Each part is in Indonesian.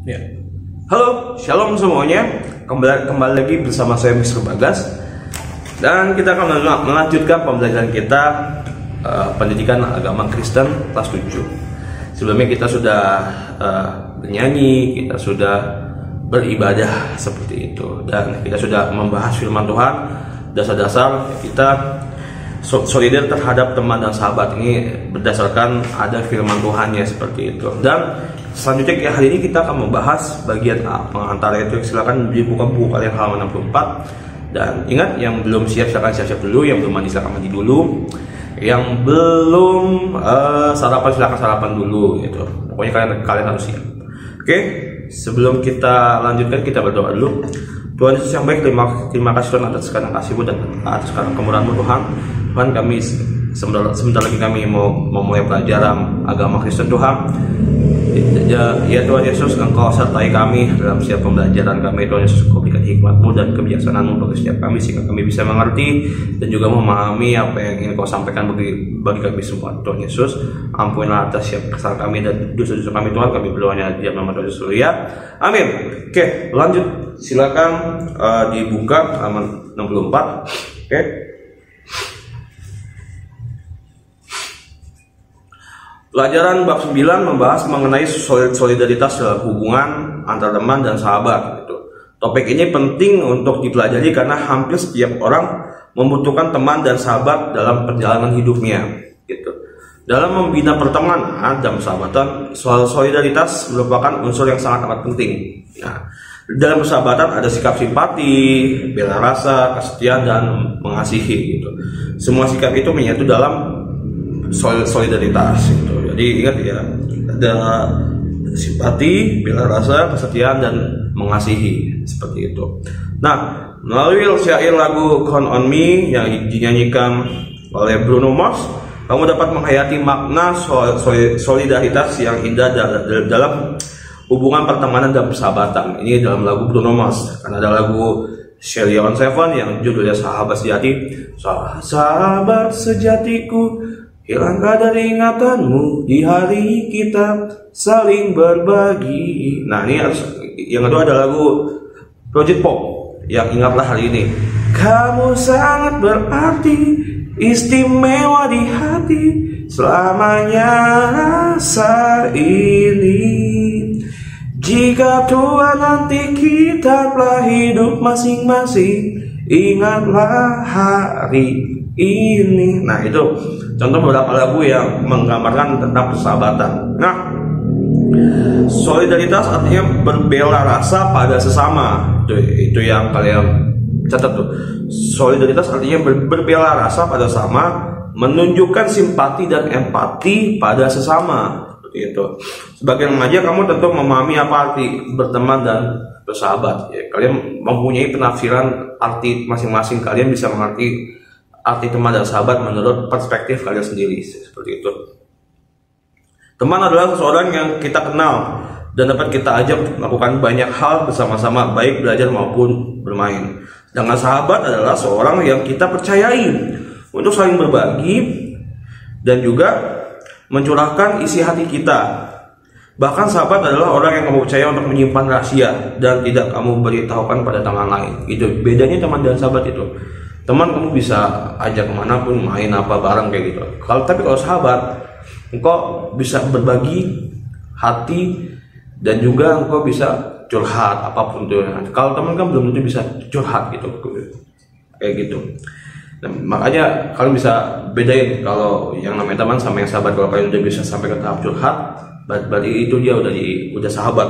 Ya. Halo, shalom semuanya. Kembali lagi bersama saya Mr. Bagas. Dan kita akan melanjutkan pembelajaran kita pendidikan agama Kristen kelas 7. Sebelumnya kita sudah bernyanyi, kita sudah beribadah seperti itu, dan kita sudah membahas firman Tuhan, dasar-dasar kita solidar terhadap teman dan sahabat. Ini berdasarkan ada firman Tuhannya seperti itu. Dan selanjutnya hari ini kita akan membahas bagian A, pengantar itu. Silakan dibuka buku kalian halaman 64. Dan ingat, yang belum siap silakan siap-siap dulu, yang belum mandi silakan mandi dulu, yang belum sarapan silakan sarapan dulu gitu. Pokoknya kalian harus siap. Oke, sebelum kita lanjutkan kita berdoa dulu. Tuhan Yesus yang baik, terima kasih Tuhan atas segala kasih-Mu dan atas segala kemurahan-Mu Tuhan. Tuhan, kami sebentar lagi kami mau memulai pelajaran agama Kristen Tuhan. Ya Tuhan Yesus, Engkau sertai kami dalam setiap pembelajaran kami. Tuhan Yesus, Engkau berikan hikmat-Mu dan kebijaksanaan-Mu bagi setiap kami, sehingga kami bisa mengerti dan juga memahami apa yang ingin Kau sampaikan bagi kami semua. Tuhan Yesus, ampunilah atas setiap kesalahan kami dan dosa-dosa kami Tuhan. Kami berdoanya di dalam nama Tuhan Yesus ya. Amin. Oke, lanjut. Silakan dibuka halaman 64. Oke. Pelajaran bab 9 membahas mengenai solidaritas dalam hubungan antar teman dan sahabat gitu. Topik ini penting untuk dipelajari karena hampir setiap orang membutuhkan teman dan sahabat dalam perjalanan hidupnya gitu. Dalam membina pertemanan dan persahabatan, solidaritas merupakan unsur yang sangat amat penting. Nah, dalam persahabatan ada sikap simpati, bela rasa, kesetiaan, dan mengasihi gitu. Semua sikap itu menyatu dalam solidaritas gitu. Jadi ingat ya, ada simpati, bela rasa, kesetiaan, dan mengasihi seperti itu. Nah, melalui syair lagu Count on Me yang dinyanyikan oleh Bruno Mars, kamu dapat menghayati makna solidaritas yang indah dalam hubungan pertemanan dan persahabatan. Ini dalam lagu Bruno Mars. Karena ada lagu Sheryl on Seven yang judulnya Sahabat Sejati. Sahabat sejatiku, hilangkah dari ingatanmu di hari kita saling berbagi. Nah, ini yang kedua ada lagu Project Pop yang Ingatlah Hari Ini. Kamu sangat berarti, istimewa di hati, selamanya rasa ini. Jika tua nanti kita telah hidup masing-masing, ingatlah hari ini. Nah, itu contoh beberapa lagu yang menggambarkan tentang persahabatan. Nah, solidaritas artinya berbela rasa pada sesama. Itu yang kalian catat tuh. Solidaritas artinya berbela rasa pada sesama, menunjukkan simpati dan empati pada sesama. Itu. Sebagai remaja kamu tentu memahami apa arti berteman dan bersahabat. Ya, kalian mempunyai penafsiran arti masing-masing. Kalian bisa mengerti arti teman dan sahabat menurut perspektif kalian sendiri, seperti itu. Teman adalah seseorang yang kita kenal dan dapat kita ajak melakukan banyak hal bersama-sama, baik belajar maupun bermain. Sedangkan sahabat adalah seorang yang kita percayai untuk saling berbagi dan juga mencurahkan isi hati kita. Bahkan sahabat adalah orang yang kamu percaya untuk menyimpan rahasia dan tidak kamu beritahukan pada tangan lain. Itu bedanya teman dan sahabat itu. Teman kamu bisa ajak kemanapun, main apa bareng kayak gitu. Tapi kalau sahabat, engkau bisa berbagi hati dan juga engkau bisa curhat apapun itu. Kalau teman kan belum tentu bisa curhat gitu, kayak gitu. Nah, makanya kalian bisa bedain kalau yang namanya teman sama yang sahabat. Kalau kalian udah bisa sampai ke tahap curhat, berarti itu dia udah sahabat.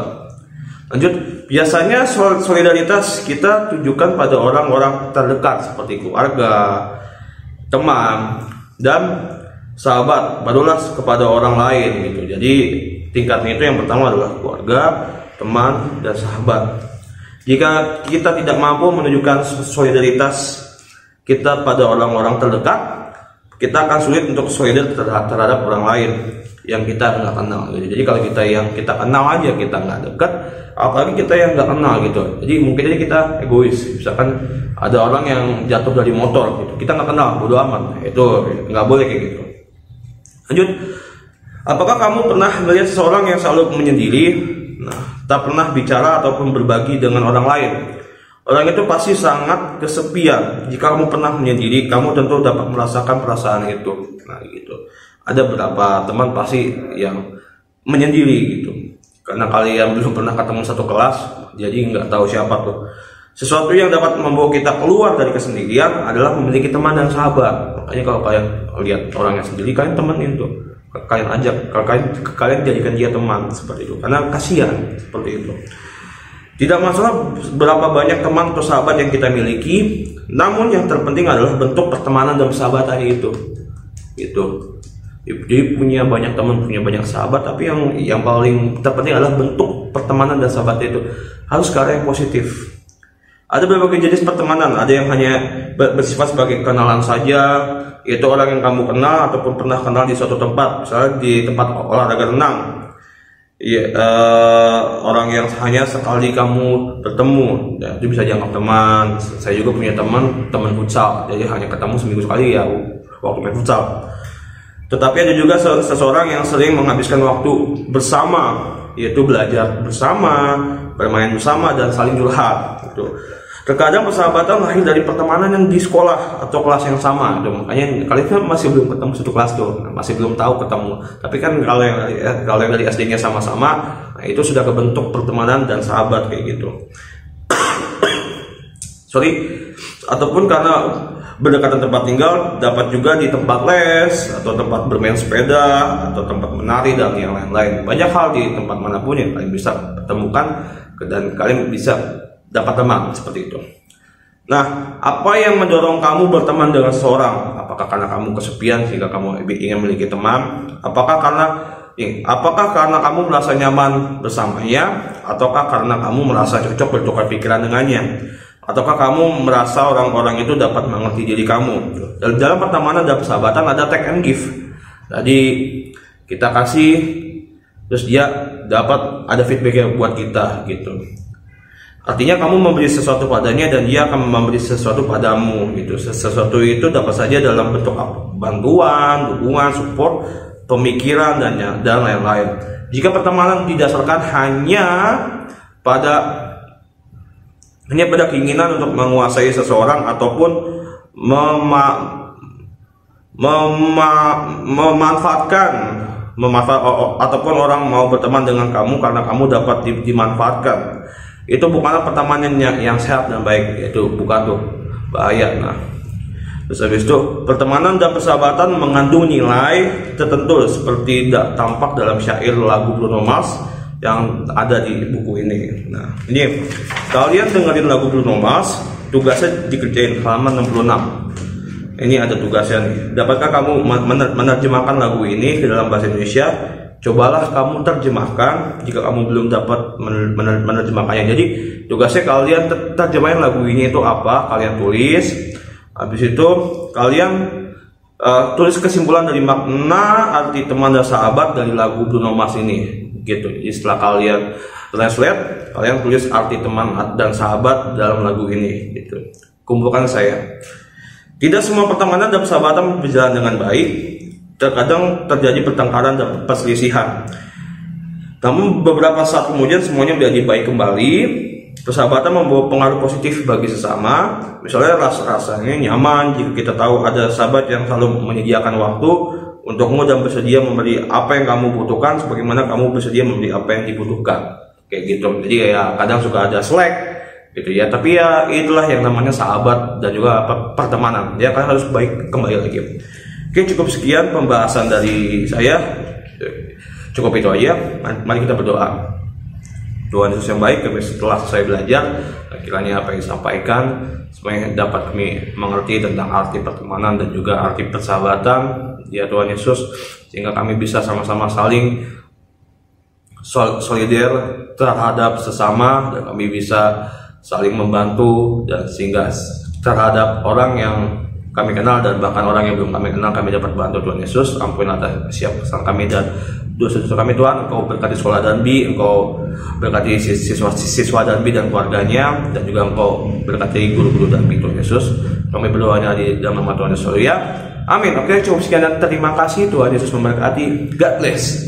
Lanjut, biasanya solidaritas kita tunjukkan pada orang-orang terdekat seperti keluarga, teman, dan sahabat, barulah kepada orang lain gitu. Jadi tingkatnya itu yang pertama adalah keluarga, teman, dan sahabat. Jika kita tidak mampu menunjukkan solidaritas kita pada orang-orang terdekat, kita akan sulit untuk solidar terhadap orang lain yang kita nggak kenal gitu. Jadi kalau kita yang kita kenal aja kita nggak dekat, apalagi kita yang nggak kenal gitu. Jadi mungkin aja kita egois. Misalkan ada orang yang jatuh dari motor gitu, kita nggak kenal, bodo amat. Itu nggak boleh kayak gitu. Lanjut, apakah kamu pernah melihat seseorang yang selalu menyendiri Nah, tak pernah bicara ataupun berbagi dengan orang lain. Orang itu pasti sangat kesepian. Jika kamu pernah menyendiri, kamu tentu dapat merasakan perasaan itu. Nah, gitu. Ada beberapa teman pasti yang menyendiri gitu. Karena kalian belum pernah ketemu satu kelas, jadi nggak tahu siapa tuh. Sesuatu yang dapat membawa kita keluar dari kesendirian adalah memiliki teman dan sahabat. Makanya kalau kalian lihat orang yang sendiri, kalian temenin tuh. Kalian ajak, kalian jadikan dia teman seperti itu. Karena kasihan seperti itu. Tidak masalah berapa banyak teman atau sahabat yang kita miliki, namun yang terpenting adalah bentuk pertemanan dan persahabatan itu. Gitu. Jadi punya banyak teman, punya banyak sahabat, tapi yang paling terpenting adalah bentuk pertemanan dan sahabat itu. Harus ke arah yang positif. Ada berbagai jenis pertemanan, ada yang hanya bersifat sebagai kenalan saja, yaitu orang yang kamu kenal ataupun pernah kenal di suatu tempat, misalnya di tempat olahraga renang. Ya, orang yang hanya sekali kamu bertemu, ya, itu bisa dianggap teman. Saya juga punya teman futsal, jadi hanya ketemu seminggu sekali ya waktu main futsal. Tetapi ada juga seseorang yang sering menghabiskan waktu bersama, yaitu belajar bersama, bermain bersama, dan saling curhat. Gitu. Terkadang persahabatan lahir dari pertemanan yang di sekolah atau kelas yang sama, gitu. Makanya kalian kan masih belum ketemu satu kelas tuh, masih belum tahu ketemu. Tapi kan kalau yang dari SD-nya sama-sama, nah itu sudah kebentuk pertemanan dan sahabat kayak gitu. Ataupun karena berdekatan tempat tinggal, dapat juga di tempat les atau tempat bermain sepeda atau tempat menari dan yang lain-lain. Banyak hal di tempat manapun yang kalian bisa temukan dan kalian bisa dapat teman seperti itu. Nah, apa yang mendorong kamu berteman dengan seseorang? Apakah karena kamu kesepian sehingga kamu ingin memiliki teman? Apakah karena kamu merasa nyaman bersamanya? Ataukah karena kamu merasa cocok bertukar pikiran dengannya? Ataukah kamu merasa orang-orang itu dapat mengerti diri kamu? Dalam pertemanan dan persahabatan ada take and give. Jadi kita kasih, terus dia dapat ada feedback yang buat kita gitu. Artinya kamu memberi sesuatu padanya dan dia akan memberi sesuatu padamu gitu. Sesuatu itu dapat saja dalam bentuk bantuan, dukungan, support, pemikiran dan lain-lain. Jika pertemanan didasarkan hanya pada keinginan untuk menguasai seseorang ataupun memanfaatkan ataupun orang mau berteman dengan kamu karena kamu dapat dimanfaatkan, itu bukanlah pertemanan yang sehat dan baik. Itu bukan tuh, bahaya. Nah, terus habis itu pertemanan dan persahabatan mengandung nilai tertentu seperti tampak dalam syair lagu Bruno Mars yang ada di buku ini. Nah, ini kalian dengerin lagu Bruno Mars, tugasnya dikerjain halaman 66. Ini ada tugasnya nih. Dapatkah kamu menerjemahkan lagu ini ke dalam bahasa Indonesia? Cobalah kamu terjemahkan jika kamu belum dapat menerjemahkannya. Jadi tugasnya kalian terjemahin lagu ini itu apa, kalian tulis. Habis itu kalian tulis kesimpulan dari makna, arti teman dan sahabat dari lagu Bruno Mars ini gitu. Jadi setelah kalian translate, kalian tulis arti teman dan sahabat dalam lagu ini gitu. Kumpulkan saya. Tidak semua pertemanan dan persahabatan berjalan dengan baik. Terkadang terjadi pertengkaran dan perselisihan. Namun beberapa saat kemudian semuanya menjadi baik kembali. Persahabatan membawa pengaruh positif bagi sesama. Misalnya rasanya nyaman jika kita tahu ada sahabat yang selalu menyediakan waktu untukmu dan bersedia memberi apa yang kamu butuhkan, sebagaimana kamu bersedia memberi apa yang dibutuhkan. Kayak gitu. Jadi ya kadang suka ada slack gitu ya. Tapi ya itulah yang namanya sahabat dan juga pertemanan. Ya kan harus baik kembali lagi. Oke, cukup sekian pembahasan dari saya. Cukup itu aja. Mari kita berdoa. Tuhan Yesus yang baik, setelah saya belajar, kiranya apa yang disampaikan semuanya dapat kami mengerti tentang arti pertemanan dan juga arti persahabatan. Ya Tuhan Yesus, sehingga kami bisa sama-sama saling solider terhadap sesama dan kami bisa saling membantu dan sehingga terhadap orang yang kami kenal dan bahkan orang yang belum kami kenal kami dapat bantu. Tuhan Yesus, ampunilah setiap kesalahan kami dan dosa-dosa kami Tuhan. Engkau berkati sekolah Danbi, Engkau berkati siswa Danbi dan keluarganya, dan juga Engkau berkati guru-guru Danbi. Tuhan Yesus, kami berdoanya di dalam nama Tuhan Yesus ya. Amin. Oke, cukup sekian dan terima kasih. Tuhan Yesus memberkati. God bless.